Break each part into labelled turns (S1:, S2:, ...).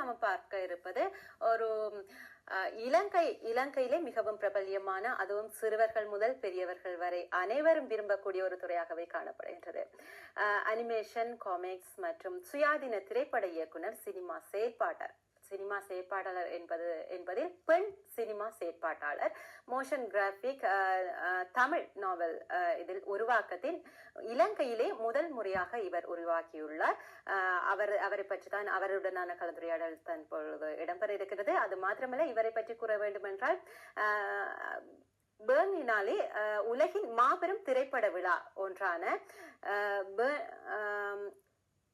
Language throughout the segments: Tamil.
S1: நாம பார்க்க இருப்பது ஒரு இலங்கையிலே மிகவும் பிரபல்யமான, அதுவும் சிறுவர்கள் முதல் பெரியவர்கள் வரை அனைவரும் விரும்பக்கூடிய ஒரு துறையாகவே காணப்படுகின்றது. அனிமேஷன், காமிக்ஸ் மற்றும் சுயாதீன திரைப்பட இயக்குனர், சினிமா செயற்பாட்டாளர் என்பதில் பெண் சினிமா செயற்பாட்டாளர், மோஷன் கிராபிக், தமிழ் நாவல் இதில் உருவாக்கத்தில் இலங்கையிலே முதல் முறையாக இவர் உருவாக்கியுள்ளார். அவரை பற்றி தான் அவருடனான கலந்துரையாடல் தற்பொழுது இடம்பெற இருக்கிறது. அது மாத்திரமல்ல, இவரை பற்றி கூற வேண்டும் என்றால் பெர்லினாலே உலகின் மாபெரும் திரைப்பட விழா ஒன்றான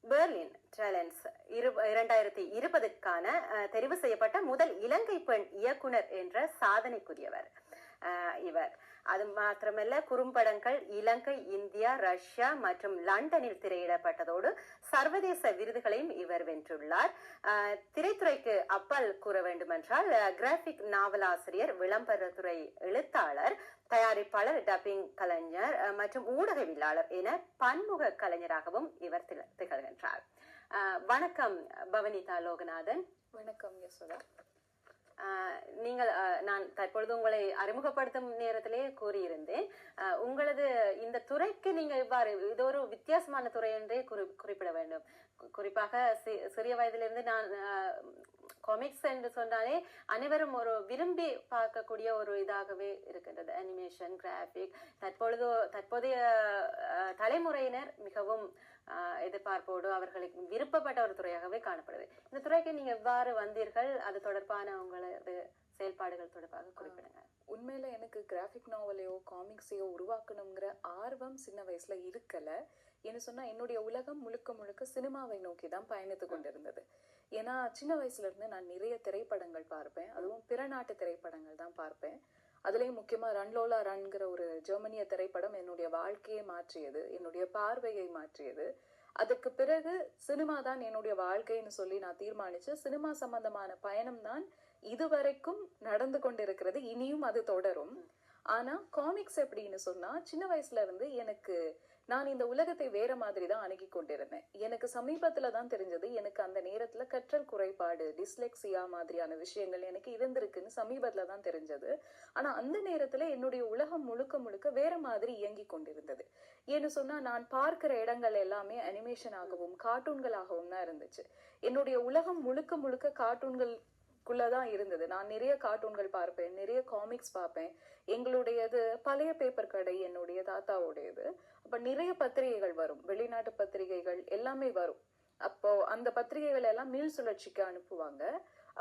S1: பெர்லின் டேலண்ட்ஸ் 2020க்கான தெரிவு செய்யப்பட்ட முதல் இலங்கை பெண் இயக்குனர் என்ற சாதனைக்குரியவர் இவர். அது மாத்திரமல்ல, குறும்படங்கள் இலங்கை, இந்தியா, ரஷ்யா மற்றும் லண்டனில் திரையிடப்பட்டதோடு சர்வதேச விருதுகளையும் இவர் வென்றுள்ளார். திரைத்துறைக்கு அப்பால் கூற வேண்டுமென்றால் கிராபிக் நாவலாசிரியர், விளம்பரத்துறை எழுத்தாளர், தயாரிப்பாளர், டப்பிங் கலைஞர் மற்றும் ஊடகவியலாளர் என பன்முக கலைஞராகவும் இவர் திகழ்கின்றார். வணக்கம் பவனிதா லோகநாதன்.
S2: வணக்கம் யசோதா.
S1: நீங்கள் நான் தற்பொழுது உங்களை அறிமுகப்படுத்தும் நேரத்திலே கூறியிருந்தேன், உங்களது இந்த துறைக்கு நீங்க இவ்வாறு இது ஒரு வித்தியாசமான துறை என்றே குறிப்பிட வேண்டும். குறிப்பாக சிறிய வயதிலிருந்து நான் காமிக்ஸ் என்று சொன்னாலே அனைவரும் ஒரு விரும்பி பார்க்கக்கூடிய ஒரு இதாகவே இருக்கின்றது. அனிமேஷன், கிராபிக் தற்போதைய தலைமுறையினர் மிகவும் எதிர்பார்ப்போடு அவர்களுக்கு விருப்பப்பட்ட ஒரு துறையாகவே காணப்படுது. இந்த துறைக்கு நீங்க எவ்வாறு வந்தீர்கள்? அது தொடர்பான உங்களது செயல்பாடுகள் தொடர்பாக குறிப்பிடுங்க.
S2: உண்மையில எனக்கு கிராபிக் நாவலையோ காமிக்ஸையோ உருவாக்கணுங்கிற ஆர்வம் சின்ன வயசுல இருக்கல. என்ன சொன்னா, என்னுடைய உலகம் முழுக்க முழுக்க சினிமாவை நோக்கி தான் பயணித்து கொண்டிருந்தது. ஏன்னா சின்ன வயசுல இருந்து நான் நிறைய திரைப்படங்கள் பார்ப்பேன், அதுவும் பிற நாட்டு திரைப்படங்கள் தான் பார்ப்பேன். அதுலயும் முக்கியமா ரன் லோலா ரன்கிற ஒரு ஜெர்மனிய திரைப்படம் என்னுடைய வாழ்க்கையை மாற்றியது, என்னுடைய பார்வையை மாற்றியது. அதுக்கு பிறகு சினிமா தான் என்னுடைய வாழ்க்கைன்னு சொல்லி நான் தீர்மானிச்சு சினிமா சம்பந்தமான பயணம் தான் இதுவரைக்கும் நடந்து கொண்டிருக்கிறது. இனியும் அது தொடரும். ஆனா காமிக்ஸ் எப்படின்னு சொன்னா, சின்ன வயசுல இருந்து நான் இந்த உலகத்தை வேற மாதிரி தான் அணுகி கொண்டிருந்தேன். எனக்கு சமீபத்துலதான் தெரிஞ்சது, எனக்கு அந்த நேரத்துல கற்றல் குறைபாடு, டிஸ்லெக்சியா மாதிரியான விஷயங்கள் எனக்கு இருந்திருக்குன்னு சமீபத்துல தான் தெரிஞ்சது. ஆனா அந்த நேரத்துல என்னுடைய உலகம் முழுக்க முழுக்க வேற மாதிரி இயங்கி கொண்டிருந்தது. ஏன்னு சொன்னா, நான் பார்க்கிற இடங்கள் எல்லாமே அனிமேஷனாகவும் கார்ட்டூன்களாகவும் தான் இருந்துச்சு. என்னுடைய உலகம் முழுக்க முழுக்க கார்ட்டூன்களுக்குள்ளதான் இருந்தது. நான் நிறைய கார்ட்டூன்கள் பார்ப்பேன், நிறைய காமிக்ஸ் பார்ப்பேன். எங்களுடையது பழைய பேப்பர் கடை, என்னுடைய தாத்தாவுடையது. அப்ப நிறைய பத்திரிகைகள் வரும், வெளிநாட்டு பத்திரிகைகள் எல்லாமே வரும். அப்போ அந்த பத்திரிகைகள் எல்லாம் மீள் சுழற்சிக்கு அனுப்புவாங்க.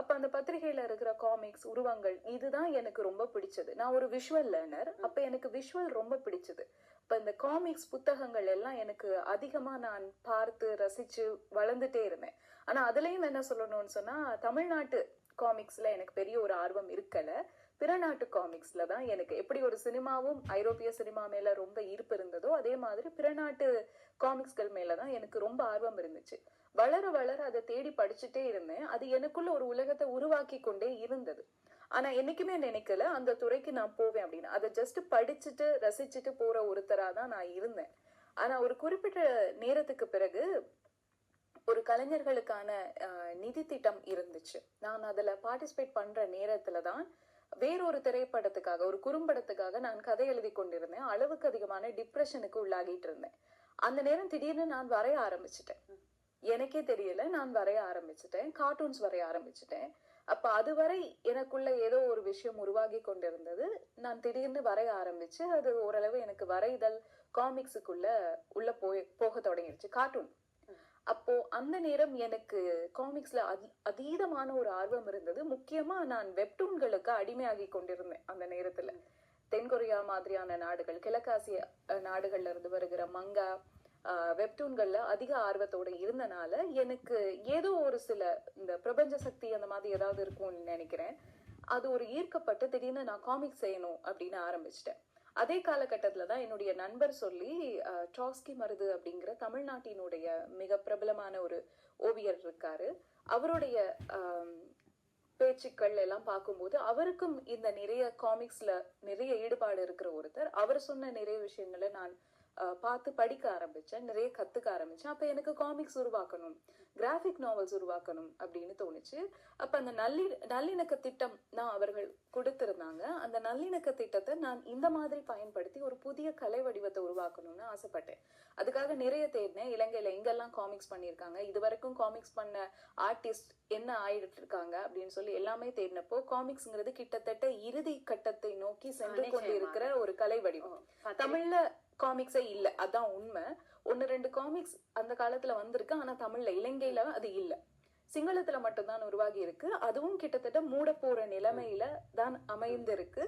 S2: அப்ப அந்த பத்திரிகையில இருக்கிற காமிக்ஸ் உருவங்கள் இதுதான் எனக்கு ரொம்ப பிடிச்சது. நான் ஒரு விஷுவல் லேர்னர், அப்ப எனக்கு விஷுவல் ரொம்ப பிடிச்சது. இப்ப இந்த காமிக்ஸ் புத்தகங்கள் எல்லாம் எனக்கு அதிகமா நான் பார்த்து ரசிச்சு வளர்ந்துட்டே இருந்தேன். ஆனா அதுலயும் என்ன சொல்லணும்னு சொன்னா, தமிழ்நாட்டு காமிக்ஸ்ல எனக்கு பெரிய ஒரு ஆர்வம் இருக்கல. பிற நாட்டு காமிக்ஸ்ல தான் எனக்கு எப்படி ஒரு சினிமாவும் ஐரோப்பிய சினிமா மேல ரொம்ப ஈர்ப்பு இருந்ததோ, அதே மாதிரி பிற நாட்டு காமிக்ஸ்கள் மேலதான் எனக்கு ரொம்ப ஆர்வம் இருந்துச்சு. வளர வளர அதை தேடி படிச்சுட்டே இருந்தேன். அது எனக்குள்ள ஒரு உலகத்தை உருவாக்கி கொண்டே இருந்தது. ஆனா என்னைக்குமே நினைக்கல அந்த துறைக்கு நான் போவேன் அப்படின்னு. அதை ஜஸ்ட் படிச்சுட்டு ரசிச்சுட்டு போற ஒருத்தராதான் நான் இருந்தேன். ஆனா ஒரு குறிப்பிட்ட நேரத்துக்கு பிறகு ஒரு கலைஞர்களுக்கான நிதி திட்டம் இருந்துச்சு. நான் அதுல பார்ட்டிசிபேட் பண்ற நேரத்துலதான் வேறொரு திரைப்படத்துக்காக, ஒரு குறும்படத்துக்காக நான் கதை எழுதி கொண்டிருந்தேன். அளவுக்கு அதிகமான டிப்ரெஷனுக்கு உள்ளாகிட்டு இருந்தேன். அந்த நேரம் திடீர்னு நான் வரைய ஆரம்பிச்சுட்டேன். எனக்கே தெரியல, நான் வரைய ஆரம்பிச்சுட்டேன், கார்ட்டூன்ஸ் வரைய ஆரம்பிச்சுட்டேன். அப்ப அதுவரை எனக்குள்ள ஏதோ ஒரு விஷயம் உருவாகி கொண்டிருந்தது. நான் திடீர்னு வரைய ஆரம்பிச்சு அது ஓரளவு எனக்கு வரைதல் காமிக்ஸுக்குள்ள போக தொடங்கிடுச்சு, கார்ட்டூன். அப்போ அந்த நேரம் எனக்கு காமிக்ஸ்ல அதீதமான ஒரு ஆர்வம் இருந்தது. முக்கியமா நான் வெப்டூன்களுக்கு அடிமையாகி கொண்டிருந்தேன் அந்த நேரத்துல. தென்கொரியா மாதிரியான நாடுகள், கிழக்காசிய நாடுகள்ல இருந்து வருகிற மங்கா வெப்டூன்கள்ல அதிக ஆர்வத்தோட இருந்தனால எனக்கு ஏதோ ஒரு சில இந்த பிரபஞ்ச சக்தி அந்த மாதிரி ஏதாவது இருக்கும்னு நினைக்கிறேன். அது ஒரு ஈர்க்கப்பட்டு திடீர்னு நான் காமிக்ஸ் செய்யணும் அப்படின்னு ஆரம்பிச்சிட்டேன். அதே காலகட்டத்துலதான் என்னுடைய நண்பர் சொல்லி ட்ராஸ்கி மருது அப்படிங்கிற தமிழ்நாட்டினுடைய மிக பிரபலமான ஒரு ஓவியர் இருக்காரு. அவருடைய பேச்சுக்கள் எல்லாம் பார்க்கும்போது அவருக்கும் இந்த நிறைய காமிக்ஸ்ல நிறைய ஈடுபாடு இருக்கிற ஒருத்தர். அவர் சொன்ன நிறைய விஷயங்களை நான் பார்த்து படிக்க ஆரம்பிச்சேன், நிறைய கத்துக்க ஆரம்பிச்சேன். அப்ப எனக்கு காமிக்ஸ் உருவாக்கணும், கிராஃபிக் நாவல்ஸ் உருவாக்கணும் அப்படின்னு தோணுச்சு. அப்ப அந்த நல்லிணக்க திட்டம் நான் அவர்கள் கொடுத்திருந்தாங்க. அந்த நல்லிணக்க திட்டத்தை நான் இந்த மாதிரி பயன்படுத்தி ஒரு புதிய கலை வடிவத்தை உருவாக்கணும்னு ஆசைப்பட்டேன். அதுக்காக நிறைய தேடினேன். இலங்கையில எங்கெல்லாம் காமிக்ஸ் பண்ணியிருக்காங்க, இது வரைக்கும் காமிக்ஸ் பண்ண ஆர்டிஸ்ட் என்ன ஆயிட்டு இருக்காங்க அப்படின்னு சொல்லி எல்லாமே தேடினப்போ காமிக்ஸ்ங்கிறது கிட்டத்தட்ட இறுதி கட்டத்தை நோக்கி சென்று கொண்டிருக்கிற ஒரு கலை வடிவம். தமிழ்ல காமிக்ஸே இல்ல, அதான் உண்மை. 1-2 காமிக்ஸ் அந்த காலத்துல வந்திருக்கு, ஆனா தமிழ்ல இலங்கையில அது இல்ல. சிங்களத்துல மட்டும்தான் உருவாகி இருக்கு. அதுவும் கிட்டத்தட்ட மூட போற நிலைமையில தான் அமைந்திருக்கு.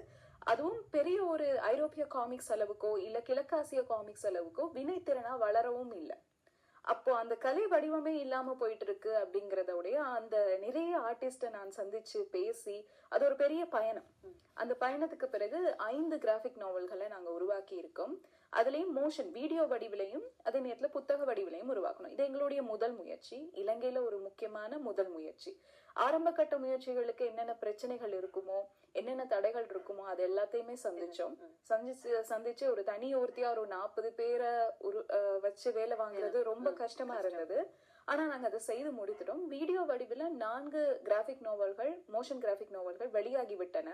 S2: அதுவும் பெரிய ஒரு ஐரோப்பிய காமிக்ஸ் அளவுக்கோ இல்ல கிழக்காசிய காமிக்ஸ் அளவுக்கோ வினைத்திறனா வளரவும் இல்லை. அப்போ அந்த கலை வடிவமே இல்லாம போயிட்டு இருக்கு அப்படிங்கறதோடைய அந்த நிறைய ஆர்டிஸ்ட நான் சந்திச்சு பேசி அது ஒரு பெரிய பயணம். அந்த பயணத்துக்கு பிறகு 5 கிராஃபிக் நாவல்களை நாங்க உருவாக்கி இருக்கோம். அதுலயும் மோஷன் வீடியோ வடிவிலையும் அதே நேரத்துல புத்தக வடிவிலையும் உருவாக்கணும். இது எங்களுடைய முதல் முயற்சி, இலங்கையில ஒரு முக்கியமான முதல் முயற்சி. ஆரம்ப கட்ட முயற்சிகளுக்கு என்னென்ன பிரச்சனைகள் இருக்குமோ, என்னென்ன தடைகள் இருக்குமோ அது எல்லாத்தையுமே சந்திச்சு ஒரு தனி ஒருத்தியா ஒரு 40 பேரை வச்சு வேலை வாங்குறது ரொம்ப கஷ்டமா இருந்தது. ஆனா நாங்க அதை செய்து முடித்துட்டோம். வீடியோ வடிவில் 4 கிராஃபிக் நாவல்கள், மோஷன் கிராஃபிக் நாவல்கள் வெளியாகி விட்டன.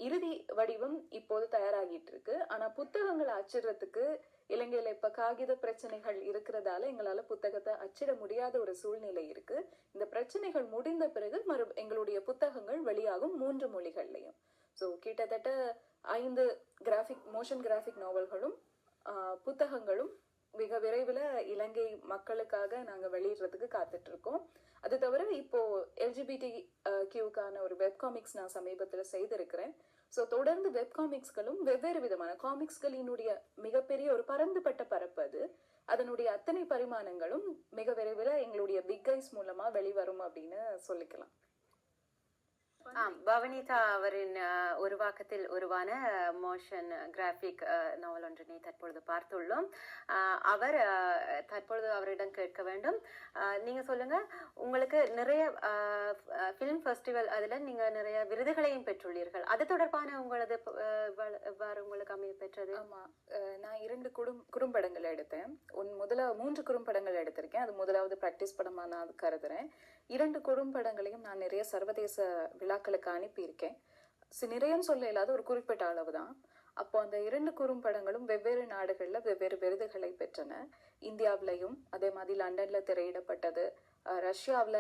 S2: இறுதி வடிவம் இப்போது தயாராகிட்டு இருக்கு. ஆனா புத்தகங்களை அச்சிடுறதுக்கு இலங்கையில இப்ப காகித பிரச்சனைகள் இருக்கிறதால எங்களால புத்தகத்தை அச்சிட முடியாத ஒரு சூழ்நிலை இருக்கு. இந்த பிரச்சனைகள் முடிந்த பிறகு எங்களுடைய புத்தகங்கள் வெளியாகும் 3 மொழிகள்லயும். சோ கிட்டத்தட்ட 5 மோஷன் கிராஃபிக் நாவல்களும் புத்தகங்களும் மிக விரைவில் இலங்கை மக்களுக்காக நாங்க வெளியிடுறதுக்கு காத்துட்டு இருக்கோம். அது தவிர இப்போ LGBTQ ஒரு வெப்காமிக்ஸ் நான் சமீபத்துல செய்திருக்கிறேன். ஸோ தொடர்ந்து வெப்காமிக்ஸ்களும் வெவ்வேறு விதமான காமிக்ஸ்களினுடைய மிகப்பெரிய ஒரு பரந்துபட்ட பரப்பு அது. அதனுடைய அத்தனை பரிமாணங்களும் மிக விரைவில் எங்களுடைய பிக் ஐஸ் மூலமா வெளிவரும் அப்படின்னு சொல்லிக்கலாம்.
S1: பவனிதா அவரின் உருவாக்கத்தில் உருவான மோஷன் கிராஃபிக் நாவல் ஒன்றினை தற்பொழுது பார்த்துள்ளோம். அவர் தற்பொழுது அவரிடம் கேட்க வேண்டும். நீங்க சொல்லுங்க, உங்களுக்கு நிறைய பிலிம் ஃபெஸ்டிவல் அதுல நீங்க நிறைய விருதுகளையும் பெற்றுள்ளீர்கள். அது தொடர்பான உங்களது எவ்வாறு உங்களுக்கு அமைய பெற்றது?
S2: ஆமா, நான் 2 குறும்படங்கள் எடுத்தேன். 3 குறும்படங்கள் எடுத்திருக்கேன். அது முதலாவது பிராக்டிஸ் படமா நான் கருதுறேன். 2 குறும்படங்களையும் நான் நிறைய சர்வதேச விழாக்களுக்கு அனுப்பியிருக்கேன். நிறையன்னு சொல்ல இல்லாத ஒரு குறிப்பிட்ட அளவு தான். அப்போ அந்த 2 குறும்படங்களும் வெவ்வேறு நாடுகள்ல வெவ்வேறு விருதுகளை பெற்றன. இந்தியாவிலையும் அதே மாதிரி லண்டன்ல திரையிடப்பட்டது, ரஷ்யாவில்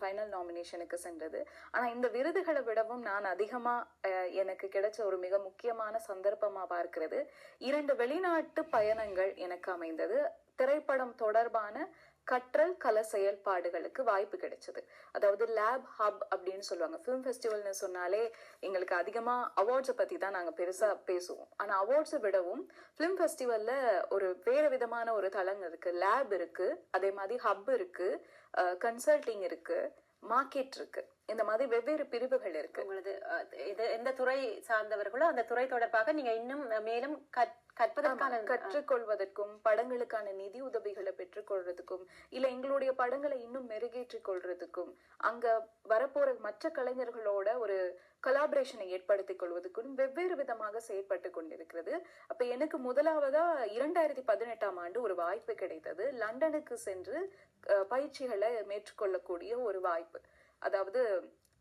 S2: ஃபைனல் நாமினேஷனுக்கு சென்றது. ஆனா இந்த விருதுகளை விடவும் நான் அதிகமா எனக்கு கிடைச்ச ஒரு மிக முக்கியமான சந்தர்ப்பமா பார்க்கிறது 2 வெளிநாட்டு பயணங்கள் எனக்கு அமைந்தது. திரைப்படம் தொடர்பான கற்றல் கல செயல்பாடுகளுக்கு வாய்ப்பு கிடைச்சது. அதாவது லேப் ஹப் அப்படின்னு சொல்லுவாங்க. ஃபிலிம் ஃபெஸ்டிவல்னு சொன்னாலே எங்களுக்கு அதிகமா அவார்ட்ஸை பத்தி தான் நாங்க பெருசா பேசுவோம். ஆனா அவார்ட்ஸை விடவும் ஃபிலிம் ஃபெஸ்டிவல்ல ஒரு வேறு விதமான ஒரு தளம் இருக்கு. லேப் இருக்கு, அதே மாதிரி ஹப் இருக்கு, கன்சல்டிங் இருக்கு, மார்க்கெட் இருக்கு. இந்த மாதிரி வெவ்வேறு பிரிவுகள் இருக்கு.
S1: உங்களது எந்த துறை சார்ந்தவர்களோ அந்த துறை தொடர்பாக நீங்க இன்னும் மேலும்
S2: கற்றுக்கொள்வதற்கும் படங்களுக்கான நிதி உதவிகளை பெற்றுக்கொள்றதுக்கும் இல்ல எங்களுடைய படங்களை இன்னும் மெருகேற்றிக் கொள்றதுக்கும் அங்க வரப்போற மற்ற கலைஞர்களோட ஒரு கொலாபரேஷனை ஏற்படுத்திக் கொள்வதற்கும் வெவ்வேறு விதமாக செயற்பட்டு கொண்டிருக்கிறது. அப்ப எனக்கு முதலாவதா 2018ஆம் ஆண்டு ஒரு வாய்ப்பு கிடைத்தது. லண்டனுக்கு சென்று பயிற்சிகளை மேற்கொள்ளக்கூடிய ஒரு வாய்ப்பு. அதாவது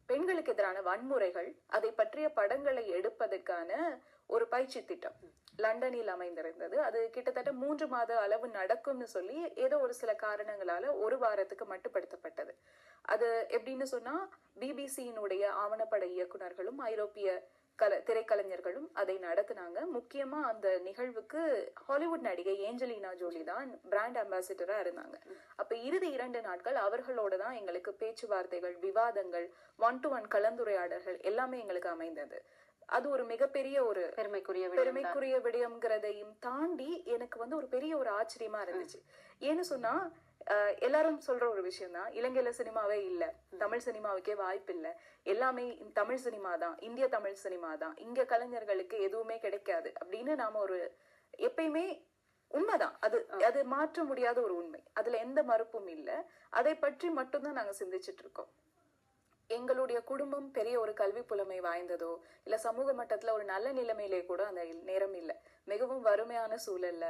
S2: பெண்களுக்கு எதிரான வன்முறைகள், அதை பற்றிய படங்களை எடுப்பதற்கான ஒரு பயிற்சி திட்டம் லண்டனில் அமைந்திருந்தது. அது கிட்டத்தட்ட 3 மாத அளவு நடக்கும்னு சொல்லி ஏதோ ஒரு சில காரணங்களால 1 வாரத்துக்கு மட்டுப்படுத்தப்பட்டது. அது எப்படின்னு சொன்னா பிபிசியினுடைய ஆவணப்பட இயக்குனர்களும் ஐரோப்பிய திரைக்கலைஞர்களும் அதை நடத்தினாங்க. முக்கியமா அந்த நிகழ்வுக்கு ஹாலிவுட் நடிகை ஏஞ்சலினா ஜோலி தான் பிராண்ட் அம்பாசிடரா இருந்தாங்க. அப்ப இறுதி 2 நாட்கள் அவர்களோட தான் எங்களுக்கு பேச்சுவார்த்தைகள், விவாதங்கள், 1-to-1 கலந்துரையாடல்கள் எல்லாமே எங்களுக்கு அமைந்தது. அது ஒரு மிகப்பெரிய ஒரு பெருமைக்குரிய விடயம்ங்கிறதையும் தாண்டி எனக்கு ஒரு பெரிய ஒரு ஆச்சரியமா இருந்துச்சு. ஏன்னு சொன்னா எல்லாரும் சொல்ற ஒரு விஷயம் தான், இலங்கையில சினிமாவே இல்ல, தமிழ் சினிமாவுக்கே வாய்ப்பு இல்ல, எல்லாமே தமிழ் சினிமா தான், இந்திய தமிழ் சினிமா தான், இங்க கலைஞர்களுக்கு எதுவுமே கிடைக்காது அப்படின்னு நாம எப்பயுமே உண்மைதான். அது மாற்ற முடியாத ஒரு உண்மை, அதுல எந்த மறுப்பும் இல்ல. அதை பற்றி மட்டும்தான் நாங்க சிந்திச்சுட்டு இருக்கோம். எங்களுடைய குடும்பம் பெரிய ஒரு கல்வி புலமை வாய்ந்ததோ இல்ல சமூக மட்டத்துல ஒரு நல்ல நிலைமையிலே கூட அந்த நேரம் இல்லை. மிகவும் வறுமையான சூழல்ல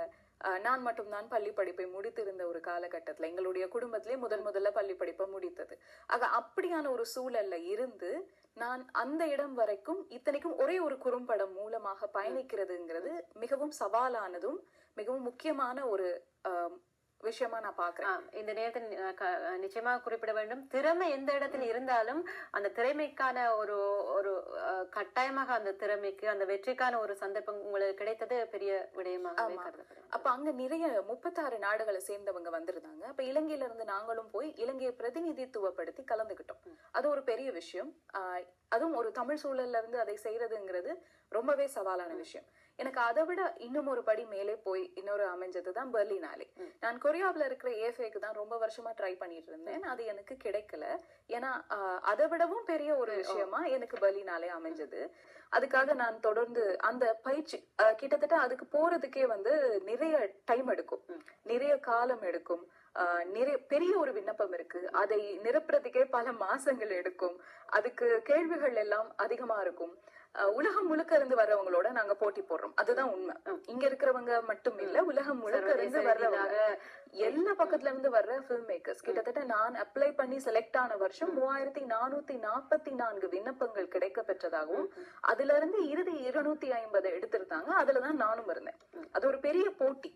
S2: நான் மட்டும்தான் பள்ளி படிப்பை முடித்திருந்த ஒரு காலகட்டத்துல எங்களுடைய குடும்பத்திலே முதல்ல பள்ளி படிப்பை முடித்தது. ஆக அப்படியான ஒரு சூழல்ல இருந்து நான் அந்த இடம் வரைக்கும் இத்தனைக்கும் ஒரே ஒரு குறும்படம் மூலமாக பயணிக்கிறதுங்கிறது மிகவும் சவாலானதும் மிகவும் முக்கியமான ஒரு விஷயமா நான் பாக்குறேன்.
S1: இந்த நேரத்தில் நிச்சயமாக குறிப்பிட வேண்டும், திறமை எந்த இடத்தில் இருந்தாலும் அந்த திறமைக்கான ஒரு ஒரு கட்டாயமாக அந்த திறமைக்கு அந்த வெற்றிக்கான ஒரு சந்தர்ப்பம் உங்களுக்கு கிடைத்தது பெரிய விடயமாக கருதப்படும்.
S2: அப்ப அங்க நிறைய 36 நாடுகளை சேர்ந்தவங்க வந்திருந்தாங்க. அப்ப இலங்கையில இருந்து நாங்களும் போய் இலங்கையை பிரதிநிதித்துவப்படுத்தி கலந்துகிட்டோம். அது ஒரு பெரிய விஷயம். அதுவும் ஒரு தமிழ் சூழல்ல இருந்து அதை செய்யறதுங்கிறது ரொம்பவே சவாலான விஷயம். எனக்கு அதை விட இன்னும் ஒரு படி மேலே போய் இன்னொரு அமைஞ்சதுதான் பெர்லினாலே. நான் கொரியாவில இருக்கிற ஏஃபேக்கு தான் ரொம்ப வருஷமா ட்ரை பண்ணிட்டு இருந்தேன். அது எனக்கு கிடைக்கல. ஏன்னா அதை விடவும் பெரிய ஒரு விஷயமா எனக்கு பெர்லினாலே அமைஞ்சது. அதுக்காக நான் தொடர்ந்து அந்த பயிற்சி கிட்டத்தட்ட அதுக்கு போறதுக்கே நிறைய டைம் எடுக்கும், நிறைய காலம் எடுக்கும், நிறைய பெரிய ஒரு விண்ணப்பம் இருக்கு. அதை நிரப்புறதுக்கே பல மாசங்கள் எடுக்கும். அதுக்கு கேள்விகள் எல்லாம் அதிகமா இருக்கும். உலகம் முழுக்க இருந்து வர்றவங்களோட நாங்க போட்டி போடுறோம். அதுதான் உண்மை. இங்க இருக்கிறவங்க மட்டும் இல்ல, உலகம் முழுக்க இருந்து வர்றவங்க, எல்லா பக்கத்துல இருந்து வர்ற பிலிம் மேக்கர்ஸ். கிட்டத்தட்ட நான் அப்ளை பண்ணி செலக்ட் ஆன வருஷம் 3444 விண்ணப்பங்கள் கிடைக்க பெற்றதாகவும் அதுல இருந்து இறுதி 250 எடுத்திருந்தாங்க. அதுலதான் நானும் இருந்தேன். அது ஒரு பெரிய போட்டி.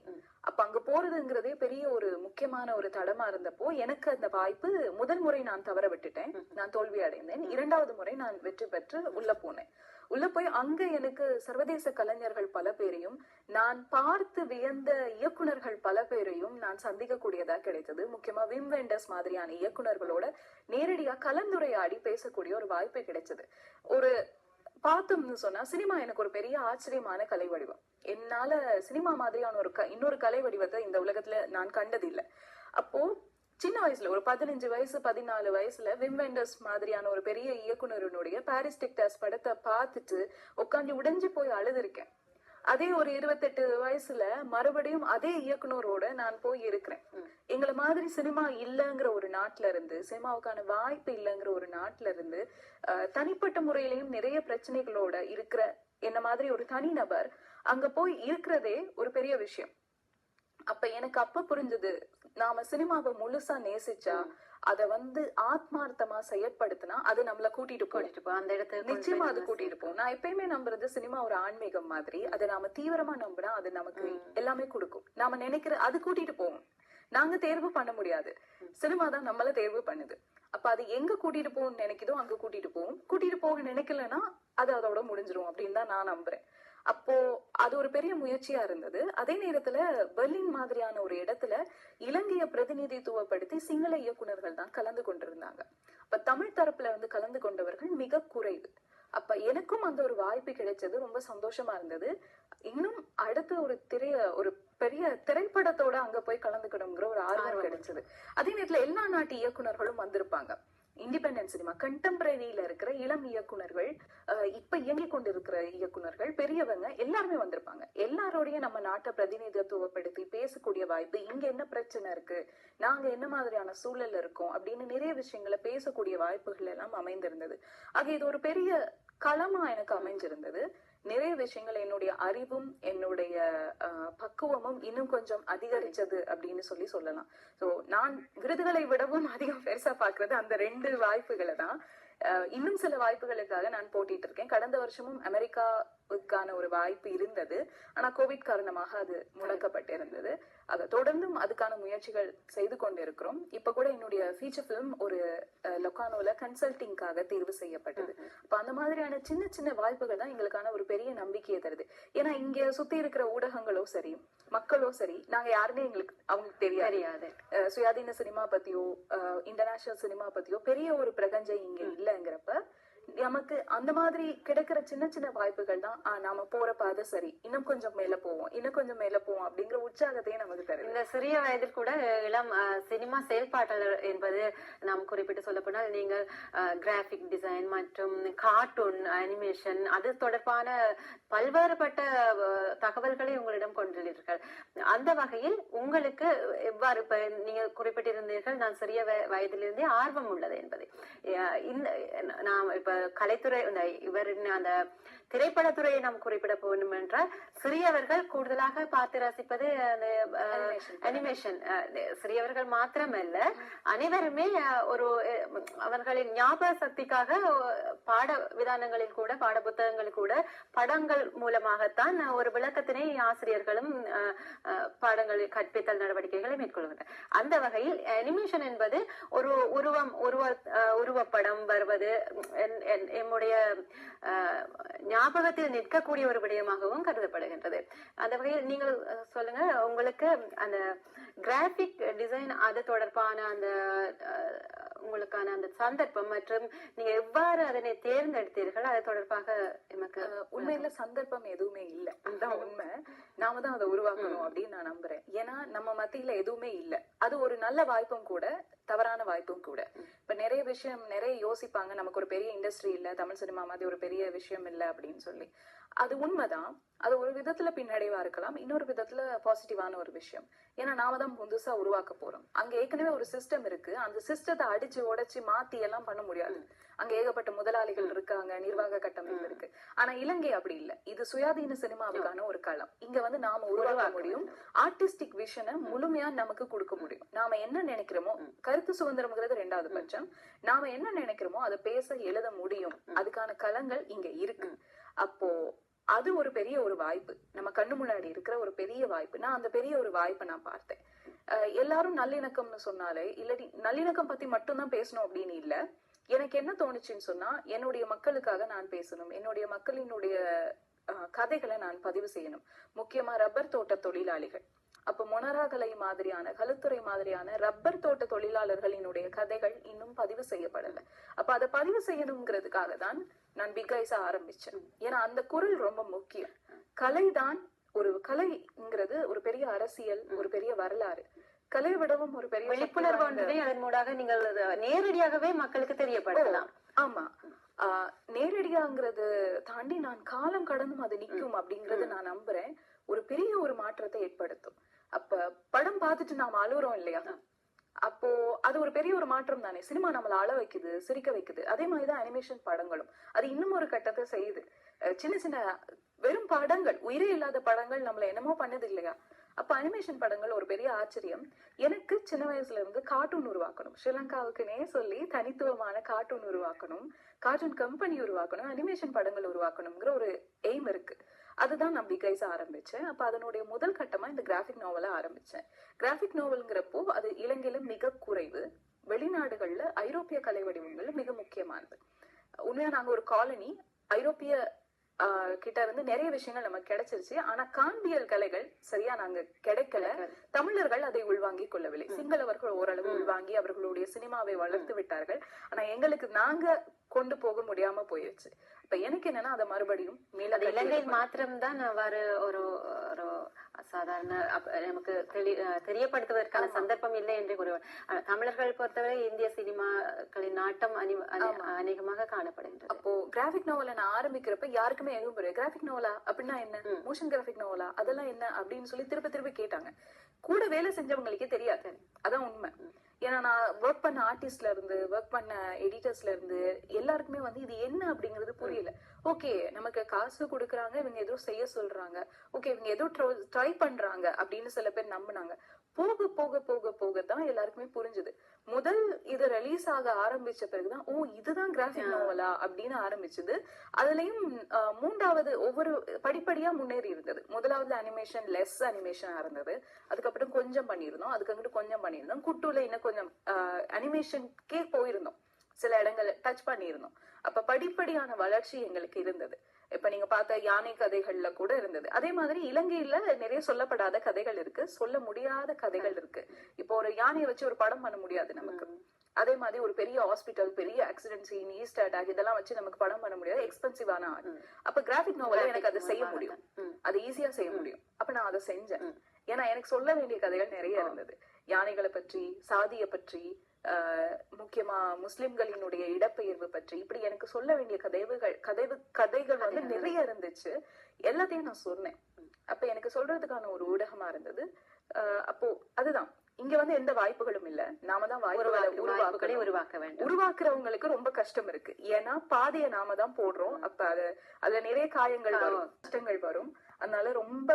S2: அப்ப அங்க போறதுங்கிறதே பெரிய ஒரு முக்கியமான ஒரு தடமா இருந்தப்போ எனக்கு அந்த வாய்ப்பு முதல் முறை நான் தவற விட்டுட்டேன். நான் தோல்வி அடைந்தேன். 2வது முறை நான் வெற்றி பெற்று உள்ள போனேன். உள்ள போய் அங்க எனக்கு சர்வதேச கலைஞர்கள் பல பேரையும் நான் பார்த்து வியந்த இயக்குனர்கள் பல பேரையும் நான் சந்திக்க கூடியதா கிடைத்தது. முக்கியமா விம் வெண்டர்ஸ் மாதிரியான இயக்குனர்களோட நேரடியா கலந்துரையாடி பேசக்கூடிய ஒரு வாய்ப்பு கிடைச்சது. ஒரு பார்த்தோம்னு சொன்னா சினிமா எனக்கு ஒரு பெரிய ஆச்சரியமான கலை வடிவம். என்னால சினிமா மாதிரியான இன்னொரு கலை வடிவத்தை இந்த உலகத்துல நான் கண்டதில்லை. அப்போ சின்ன வயசுல ஒரு 15 வயசு 14 வயசுல விம் வெண்டர்ஸ் மாதிரியான ஒரு பெரிய இயக்குனருடைய பாரிஸ் டெக்சாஸ் படத்தை பார்த்துட்டு உட்காந்து உடைஞ்சு போய் அழுதுருக்கேன். அதே ஒரு 28 வயசுல மறுபடியும் அதே இயக்குனரோட நான் போய் இருக்கிறேன். எங்களை மாதிரி சினிமா இல்லைங்கிற ஒரு நாட்டுல இருந்து, சினிமாவுக்கான வாய்ப்பு இல்லைங்கிற ஒரு நாட்டுல இருந்து தனிப்பட்ட முறையிலையும் நிறைய பிரச்சனைகளோட இருக்கிற என்ன மாதிரி ஒரு தனிநபர் அங்க போய் இருக்கிறதே ஒரு பெரிய விஷயம். அப்ப எனக்கு புரிஞ்சது, நாம சினிமாவை முழுசா நேசிச்சா அத ஆத்மார்த்தமா செயற்படுத்தினா அது நம்மள கூட்டிட்டு போகும். அந்த இடத்துல நிச்சயமா அது கூட்டிட்டு போகும். நான் எப்பயுமே நம்புறது சினிமா ஒரு ஆன்மீகம் மாதிரி. அதை நாம தீவிரமா நம்பினா அது நமக்கு எல்லாமே கொடுக்கும். நாம நினைக்கிற அது கூட்டிட்டு போகும். நாங்க தேர்வு பண்ண முடியாது, சினிமா தான் நம்மள தேர்வு பண்ணுது. அப்ப அது எங்க கூட்டிட்டு போகணும்னு நினைக்குதோ அங்க கூட்டிட்டு போகும். கூட்டிட்டு போக நினைக்கலன்னா அது அதோட முடிஞ்சிரும் அப்படின்னு தான் நான் நம்புறேன். அப்போ அது ஒரு பெரிய முயற்சியா இருந்தது. அதே நேரத்துல பெர்லின் மாதிரியான ஒரு இடத்துல இலங்கையை பிரதிநிதித்துவப்படுத்தி சிங்கள இயக்குனர்கள் தான் கலந்து கொண்டிருந்தாங்க. அப்ப தமிழ் தரப்புல கலந்து கொண்டவர்கள் மிக குறைவு. அப்ப எனக்கும் அந்த ஒரு வாய்ப்பு கிடைச்சது ரொம்ப சந்தோஷமா இருந்தது. இன்னும் அடுத்த ஒரு பெரிய திரைப்படத்தோட அங்க போய் கலந்துக்கணுங்கிற ஒரு ஆர்வம் கிடைச்சது. அதே நேரத்துல எல்லா நாட்டு இயக்குனர்களும் வந்திருப்பாங்க. இண்டிபெண்டன்ட் சினிமா கண்டெம்பரரியில இருக்கிற இளம் இயக்குனர்கள், இப்ப இயங்கிக் கொண்டிருக்கிற இயக்குனர்கள், பெரியவங்க எல்லாருமே வந்திருப்பாங்க. எல்லாரோடையும் நம்ம நாட்டை பிரதிநிதித்துவப்படுத்தி பேசக்கூடிய வாய்ப்பு, இங்க என்ன பிரச்சனை இருக்கு, நாங்க என்ன மாதிரியான சூழல்ல இருக்கோம் அப்படின்னு நிறைய விஷயங்களை பேசக்கூடிய வாய்ப்புகள் எல்லாம் அமைந்திருந்தது. ஆக இது ஒரு பெரிய களமா எனக்கு அமைஞ்சிருந்தது. நிறைய விஷயங்கள் என்னுடைய அறிவும் என்னுடைய பக்குவமும் இன்னும் கொஞ்சம் அதிகரிச்சது அப்படின்னு சொல்லலாம். சோ நான் விருதுகளை விடவும் அதிகம் பெருசா பாக்குறது அந்த 2 வாய்ப்புகளை தான். இன்னும் சில வாய்ப்புகளுக்காக நான் போட்டிட்டு இருக்கேன். கடந்த வருஷமும் அமெரிக்காவுக்கான ஒரு வாய்ப்பு இருந்தது. ஆனா கோவிட் காரணமாக அது முடக்கப்பட்டிருந்தது. அதை தொடர்ந்தும் அதுக்கான முயற்சிகள் செய்து கொண்டிருக்கிறோம். இப்ப கூட என்னுடைய ஃபீச்சர் பிலிம் ஒரு லொக்கானோல கன்சல்டிங்காக தேர்வு செய்யப்பட்டது. அப்ப அந்த மாதிரியான சின்ன சின்ன வாய்ப்புகள் தான் எங்களுக்கான ஒரு பெரிய நம்பிக்கையை தருது. ஏன்னா இங்க சுத்தி இருக்கிற ஊடகங்களோ சரி, மக்களோ சரி, நாங்க யாருமே அவங்களுக்கு தெரியாது. சுயாதீன சினிமா பத்தியோ இன்டர்நேஷனல் சினிமா பத்தியோ பெரிய ஒரு பிரகஞ்சம் இங்க இல்லைங்கிறப்ப நமக்கு அந்த மாதிரி கிடைக்கிற சின்ன சின்ன வாய்ப்புகள் தான் நாம போற பாதை சரி, இன்னும் கொஞ்சம் மேல போவோம், இன்னும் கொஞ்சம் மேல போவோம் அப்படிங்கிற உற்சாகத்தையே நமக்கு தரும்.
S1: இந்த சிறிய வயதில் கூட இளம் சினிமா செயல்பாட்டாளர் என்பது நாம் குறிப்பிட்டு சொல்லப்போனால் நீங்கள் கிராபிக் டிசைன் மற்றும் கார்ட்டூன் அனிமேஷன் அது தொடர்பான பல்வேறுபட்ட தகவல்களை உங்களிடம் கொண்டுள்ளீர்கள். அந்த வகையில் உங்களுக்கு எவ்வாறு, இப்ப நீங்க குறிப்பிட்டிருந்தீர்கள் நான் சிறிய வயதிலிருந்தே ஆர்வம் உள்ளது என்பது. நாம் இப்ப கலைத்துறை இவரின் அந்த திரைப்படத்துறையை நாம் குறிப்பிட வேண்டும் என்றால் சிறியவர்கள் கூடுதலாக பார்த்து ரசிப்பது அந்த அனிமேஷன். சிறியவர்கள் மாத்திரமல்ல, அனைவருமே ஒரு அவர்களின் ஞாபக சக்திக்காக பாட விதானங்களில் கூட, பாட புத்தகங்கள் கூட படங்கள் மூலமாகத்தான் ஒரு விளக்கத்தினை ஆசிரியர்களும் பாடங்களில் கற்பித்தல் நடவடிக்கைகளை மேற்கொள்கின்றனர். அந்த வகையில் அனிமேஷன் என்பது ஒரு உருவப்படம் வருவது என்னுடைய ஞாபகத்தில் நிற்கக்கூடிய ஒரு விடயமாகவும் கருதப்படுகின்றது. அந்த வகையில் நீங்கள் சொல்லுங்க, உங்களுக்கு அந்த கிராபிக் டிசைன் அது தொடர்பான அந்த உங்களுக்கான அந்த சந்தர்ப்பம் மற்றும் நீங்க எவ்வாறு அதனை தேர்ந்தெடுத்தீர்கள் அது தொடர்பாக எனக்கு
S2: உண்மையில சந்தர்ப்பம் எதுவுமே இல்லை, அதுதான் உண்மை. நாம தான் அதை உருவாக்கணும் அப்படின்னு நான் நம்புறேன். ஏன்னா நம்ம மத்தியில எதுவுமே இல்லை. அது ஒரு நல்ல வாய்ப்பும் கூட, தவறான வாய்ப்பும் கூட. இப்ப நிறைய விஷயம் நிறைய யோசிப்பாங்க, நமக்கு ஒரு பெரிய இண்டஸ்ட்ரி இல்ல, தமிழ் சினிமா மாதிரி ஒரு பெரிய விஷயம் இல்லை அப்படின்னு சொல்லி. அது உண்மைதான். அது ஒரு விதத்துல பின்னடைவா இருக்கலாம், இன்னொரு விதத்துல பாசிட்டிவான ஒரு விஷயம். ஏன்னா நாம தான் புதுசா உருவாக்க போறோம். அங்க ஏற்கனவே ஒரு சிஸ்டம் இருக்கு, அந்த சிஸ்டத்தை அடிச்சு உடைச்சு மாத்தி எல்லாம் பண்ண முடியாது. அங்க ஏகப்பட்ட முதலாளிகள் இருக்காங்க, நிர்வாக கட்டமைப்பு இருக்கு. ஆனா இலங்கை அப்படி இல்ல. இது சுயாதீன சினிமாவுக்கான ஒரு களம். இங்க வந்து நாம உருவாக்க முடியும், ஆர்டிஸ்டிக் விஷனை முழுமையா நமக்கு கொடுக்க முடியும். நாம என்ன நினைக்கிறோமோ, கருத்து சுதந்திரம்ங்கிறது ரெண்டாவது பட்சம், நாம என்ன நினைக்கிறோமோ அதை பேச எழுத முடியும். அதுக்கான களங்கள் இங்க இருக்கு. அப்போ அது ஒரு பெரிய ஒரு வாய்ப்பு, நம்ம கண்ணு முன்னாடி இருக்கிற ஒரு பெரிய வாய்ப்பு. நான் அந்த பெரிய ஒரு வாய்ப்பை நான் பார்த்தேன். எல்லாரும் நல்லிணக்கம்னு சொன்னாலே, இல்லாட்டி நல்லிணக்கம் பத்தி மட்டும்தான் பேசணும் அப்படின்னு இல்ல. எனக்கு என்ன தோணுச்சுன்னு சொன்னா, என்னுடைய மக்களுக்காக நான் பேசணும், என்னுடைய மக்களினுடைய கதைகளை நான் பதிவு செய்யணும். முக்கியமா ரப்பர் தோட்ட தொழிலாளிகள், அப்ப மொனராகலை மாதிரியான, களுத்துறை மாதிரியான ரப்பர் தோட்ட தொழிலாளர்களினுடைய கதைகள் இன்னும் பதிவு செய்யப்படல. அப்ப அதை பதிவு செய்யணுங்கிறதுக்காக தான் நான் பிக் ஐஸா ஆரம்பிச்சேன். ஏன்னா அந்த குரல் ரொம்ப முக்கியம். கலைதான், ஒரு கலைங்கிறது ஒரு பெரிய அரசியல், ஒரு பெரிய வரலாறு. கலை விடவும் ஒரு பெரிய
S1: விழிப்புணர்வு ஒன்றினை அதன் மூலமாக நீங்கள் நேரடியாகவே மக்களுக்கு தெரியப்படுத்தலாம்.
S2: ஆமா, நேரடியாங்கிறது தாண்டி நான் காலம் கடந்தும் அது நிக்கும் அப்படிங்கறது நான் நம்புறேன். ஒரு பெரிய ஒரு மாற்றத்தை ஏற்படுத்தும். அப்ப படம் பார்த்துட்டு நாம அழுறோம் இல்லையா, அப்போ அது ஒரு பெரிய ஒரு மாற்றம் தானே. சினிமா நம்மள அழ வைக்குது, சிரிக்க வைக்குது. அதே மாதிரிதான் அனிமேஷன் படங்களும் அது இன்னும் ஒரு கட்டத்தை செய்யுது. சின்ன சின்ன வெறும் படங்கள், உயிரே இல்லாத படங்கள் நம்மள என்னமோ பண்ணுது இல்லையா. அப்ப அனிமேஷன் படங்கள் ஒரு பெரிய ஆச்சரியம். எனக்கு சின்ன வயசுல இருந்து கார்ட்டூன் உருவாக்கணும், ஸ்ரீலங்காவுக்குனே சொல்லி தனித்துவமான கார்ட்டூன் உருவாக்கணும், கார்ட்டூன் கம்பெனி உருவாக்கணும், அனிமேஷன் படங்கள் உருவாக்கணுங்கிற ஒரு எய்ம் இருக்கு. அதுதான் நான் பிக் ஐஸ் ஆரம்பிச்சேன். அப்ப அதனுடைய முதல் கட்டமா இந்த கிராஃபிக் நாவலை ஆரம்பிச்சேன். கிராஃபிக் நாவல்ங்கிறப்போ அது இலங்கையில மிக குறைவு, வெளிநாடுகள்ல ஐரோப்பிய கலை வடிவங்கள் மிக முக்கியமானது. உண்மையா நாங்க ஒரு காலனி, ஐரோப்பிய கிட்ட இருந்து நிறைய விஷயங்கள் நமக்கு கிடைச்சிருச்சு. ஆனா காண்பியல் கலைகள் சரியா நாங்க கிடைக்கல. தமிழர்கள் அதை உள்வாங்கி கொள்ளவில்லை. சிங்களவர்கள் ஓரளவு உள்வாங்கி அவர்களுடைய சினிமாவை வளர்த்து விட்டார்கள். ஆனா எங்களுக்கு நாங்க கொண்டு போக முடியாம போயிடுச்சு. இப்ப எனக்கு என்னன்னா அதை மறுபடியும்
S1: இலங்கையில் மாத்திரம்தான் அவ்வாறு ஒரு சாதாரண நமக்கு தெரியப்படுத்துவதற்கான சந்தர்ப்பம் இல்லை என்று கூறுவார். தமிழர்கள் பொறுத்தவரை இந்திய சினிமாக்களின் நாட்டம் அநேகமாக காணப்படுகின்றது.
S2: அப்போ கிராஃபிக் நாவலை நான் ஆரம்பிக்கிறப்ப யாருக்குமே எதுவும் புரியும். கிராஃபிக் நாவலா அப்படின்னா என்ன, மோஷன் கிராஃபிக் நாவலா அதெல்லாம் என்ன அப்படின்னு சொல்லி திருப்பி கேட்டாங்க. கூட வேலை செஞ்சவங்களுக்கே தெரியாது, அதான் உண்மை. ஏன்னா நான் ஒர்க் பண்ண ஆர்டிஸ்ட்ல இருந்து, ஒர்க் பண்ண எடிட்டர்ஸ்ல இருந்து எல்லாருக்குமே வந்து இது என்ன அப்படிங்கிறது புரியல. ஓகே, நமக்கு காசு கொடுக்குறாங்க, இவங்க ஏதோ செய்ய சொல்றாங்க, ஓகே இவங்க ஏதோ ட்ரை பண்றாங்க அப்படின்னு சில பேர் நம்பினாங்க. போக போக போக போகத்தான் எல்லாருக்குமே புரிஞ்சுது. முதல் இது ரிலீஸ் ஆக ஆரம்பிச்ச பிறகுதான் ஓ இதுதான் கிராஃபிக் நாவலா அப்படின்னு ஆரம்பிச்சது. அதுலயும் மூன்றாவது ஒவ்வொரு படிப்படியா முன்னேறி இருந்தது. முதலாவது அனிமேஷன் லெஸ் அனிமேஷனா இருந்தது, அதுக்கப்புறம் கொஞ்சம் பண்ணியிருந்தோம், அதுக்கப்புறம் கொஞ்சம் பண்ணியிருந்தோம், குட்டூல இன்னும் கொஞ்சம் அனிமேஷனுக்கே போயிருந்தோம், சில இடங்களை டச் பண்ணியிருந்தோம். அப்ப படிப்படியான வளர்ச்சி எங்களுக்கு இருந்தது. இப்ப நீங்க பார்த்த யானை கதைகள்ல கூட இருந்தது. அதே மாதிரி இலங்கையில நிறைய சொல்லப்படாத கதைகள் இருக்கு, சொல்ல முடியாத கதைகள் இருக்கு. இப்போ ஒரு யானையை வச்சு ஒரு படம் பண்ண முடியாது நமக்கு. அதே மாதிரி ஒரு பெரிய ஹாஸ்பிட்டல், பெரிய ஆக்சிடென்ட் சீன், ஈஸ்ட் அட்டாக் இதெல்லாம் வச்சு நமக்கு படம் பண்ண முடியாது, எக்ஸ்பென்சிவான ஆர்ட். அப்ப கிராஃபிக் நாவல எனக்கு அதை செய்ய முடியும், அது ஈஸியா செய்ய முடியும். அப்ப நான் அதை செஞ்சேன். ஏன்னா எனக்கு சொல்ல வேண்டிய கதைகள் நிறைய இருந்தது. யானைகளை பற்றி, சாதியை பற்றி, முக்கியமா முஸ்லிம்களினுடைய இடப்பெயர்வு பற்றி, இப்படி எனக்கு சொல்ல வேண்டிய கதைகள் வந்து நிறைய இருந்துச்சு. எல்லாத்தையும் நான் சொன்னேன். அப்ப எனக்கு சொல்றதுக்கான ஒரு ஊடகமா இருந்தது. அப்போ அதுதான் இங்க வந்து எந்த வாய்ப்புகளும் இல்ல. நாம தான்
S1: வாய்ப்புகளை உருவாக்க வேண்டும்.
S2: உருவாக்குறவங்களுக்கு ரொம்ப கஷ்டம் இருக்கு. ஏன்னா பாதைய நாம தான் போடுறோம். அப்ப அதுல நிறைய காயங்கள் வரும், கஷ்டங்கள் வரும். அதனால ரொம்ப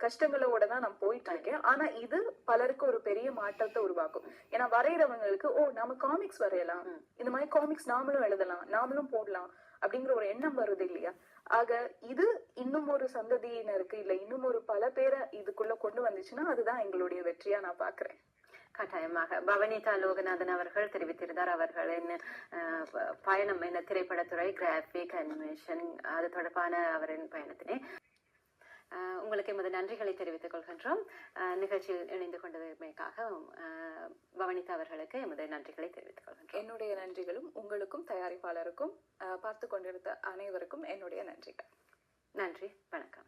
S2: கஷ்டங்களோட தான் நான் போயிட்டு இருக்கேன். ஆனா இது பலருக்கு ஒரு பெரிய மாற்றத்தை உருவாக்கும். ஏன்னா வரைகிறவங்களுக்கு நாம காமிக்ஸ் வரையலாம், இந்த மாதிரி காமிக்ஸ் நாமளும் எழுதலாம், நாமளும் போடலாம் அப்படிங்கிற ஒரு எண்ணம் வருது இல்லையா? ஆக இது இன்னும் ஒரு சந்ததியினருக்கு இல்ல இன்னும் ஒரு பல பேரை இதுக்குள்ள கொண்டு வந்துச்சுன்னா அதுதான் எங்களுடைய வெற்றியா நான் பாக்குறேன்.
S1: கட்டாயமாக பவனிதா லோகநாதன் அவர்கள் தெரிவித்திருந்தார் அவர்களின் பயணம் என்ன திரைப்படத்துறை, கிராபிக் அனிமேஷன் அது தொடர்பான அவரின் பயணத்தினை. உங்களுக்கு எமது நன்றிகளை தெரிவித்துக் கொள்கின்றோம். நிகழ்ச்சியில் இணைந்து கொண்டதற்காக பவனிதா அவர்களுக்கு எமது நன்றிகளை தெரிவித்துக் கொள்கின்றோம்.
S2: என்னுடைய நன்றிகளும் உங்களுக்கும் தயாரிப்பாளருக்கும் பார்த்து கொண்டிருந்த அனைவருக்கும் என்னுடைய நன்றிகள்.
S1: நன்றி, வணக்கம்.